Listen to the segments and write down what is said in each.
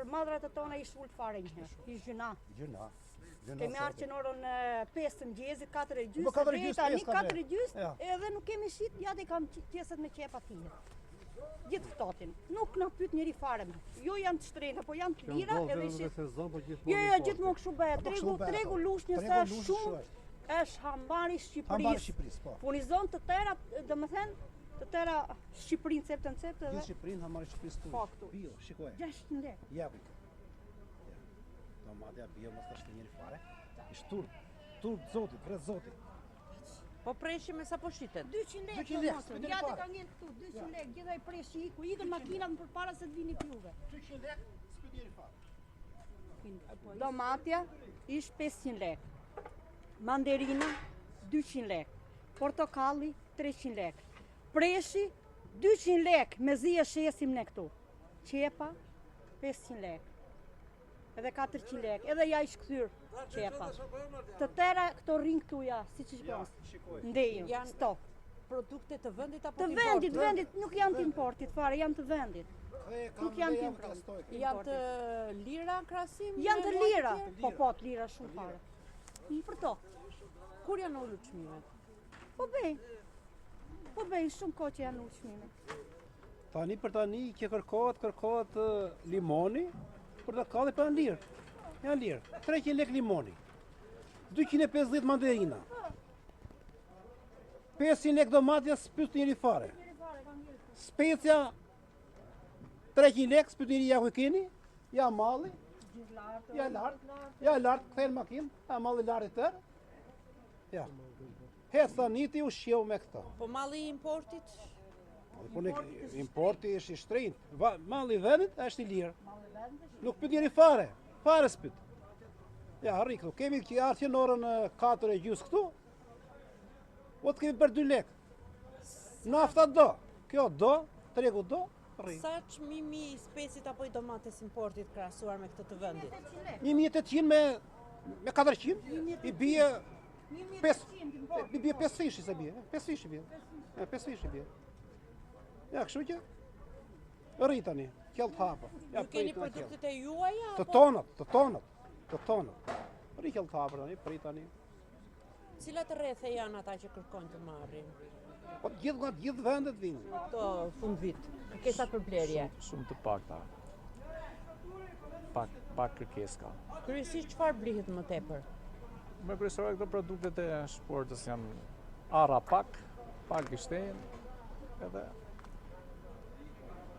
për madrat e tona i shult fare njëherë, i gjyna. Gjyna. Kemi arë që në orën 5 të mëgjezit, 4:30, 4:30, 4:30, edhe nuk kemi shit, ja dhe kam qeset me qepa tije. Gjithë ftotin. Nuk në pyet njëri fare. Jo janë të shtrejnë, po janë të lira edhe ishit. Jo, gjithmonë kështu bëhet. Tregu lushnjës është shumë, është hambari Shqipërisë. Punizon të tëra, domethënë, të tëra Shqipërinë ceptë në ceptë edhe. Gjithë Shqipërinë hambari Shqipërisë tu. Po këtu. Bio, shikoj. 600 lekë. Japi. Domatja bio mos ta shtë njëri fare. Ish turp zotit, vret zotit. Po preshim me sa po shitet? 200 lekë. 200 lekë. Ja të ka ngjen këtu, 200 lekë. Gjithaj preshi iku, ikën makinat më përpara se të vini juve. 200 lekë, s'pyet njëri fare. Domatja ish 500 lekë. Mandarina 200 lekë. Portokalli 300 lekë. Preshi 200 lekë, me zi e shesim ne këtu. Qepa 500 lekë. Edhe 400 lekë, edhe ja i shkëthyr qepa. Të tëra këto rinë këtu ja, si që shkons. Ndejim, stop. Produkte të vendit apo të vendit, nuk janë të importit fare, janë të vendit. Nuk janë të importit. Janë të lira krasim? Janë të lira, po të lira shumë fare. I për to. Kur janë ulur çmimet? Po bëjnë shumë kohë që janë ulur çmimet. Tani për tani që kërkohet limoni, për të kalli për janë lirë. Janë lirë. 300 lekë limoni. 250 mandarina. 500 lekë domatja s'pyet njëri fare. Specia 300 lekë s'pyet njëri ja ku keni, ja malli. Ja lart, kthejnë makinë, ja malli lart i tërë. Ja. Heca niti u shjeu me këta. Po malli i importit? Po ne importi është i shtrenjtë. Malli i vendit është i lirë. Nuk pyet njëri fare. Fare s'pyet. Ja, arri këtu. Kemi që ardhë në orën 4:30 këtu. O të kemi për 2 lekë. Nafta do. Kjo do, tregu do, rri. Sa çmimi i spesit apo i domates importit krahasuar me këtë të vendit? 1800 me 400. I bie 5 fishi se bie. 5 fishi bie. 5 fishi bie. Ja, kështu që rri tani, qellë hapa. Ju keni produktet e juaja apo? Të tonat. Rri qellë hapa tani, prit tani. Cilat rrethe janë ata që kërkojnë të marrin? Po gjithë vendet vinë. Këto fund vit, kërkesat për blerje. Shumë të pakta. Pak kërkesë ka. Kryesisht çfarë blihet më tepër? Me kryesore këto produktet e shportës janë arra pak gishten, edhe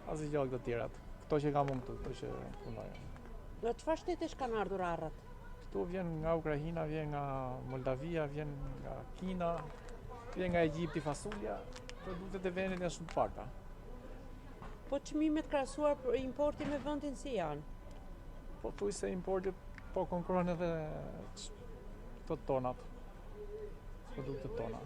asnjë gjë të tjerat. Këto që kam unë këtu, këto që punojnë. Nga çfarë shtetesh kanë ardhur arrat? Këtu vjen nga Ukraina, vjen nga Moldavia, vjen nga Kina, vjen nga Egjipti fasulja. Produktet e vendit janë shumë pakta. Po çmimet krahasuar për importin me vendin si janë? Po thuaj se importi po konkurron edhe këto tonat. Produktet tona.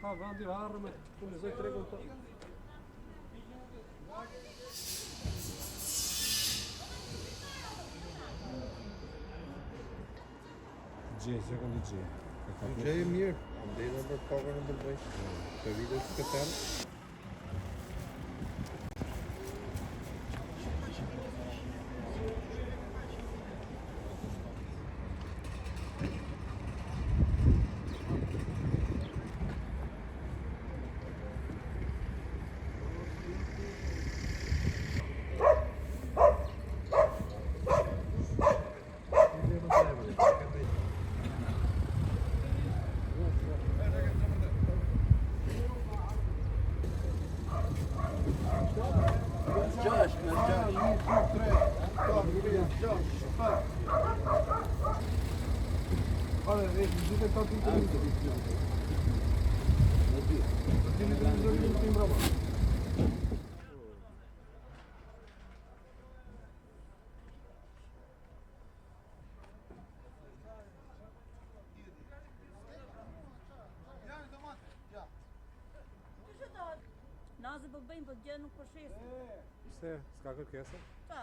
Ka vendi harë me punizoj tregun të... Gje, ka një gje. Gje e mirë, ndejnë për kokën e të bëjtë. Të vidës të këtërë. Gjash, me gjash. 1, 2, 3, 4, 5, 6, 7. Ale, widzę tam Nazë po bëjmë, po gjë nuk po shesim. Pse? S'ka kërkesa? Ta,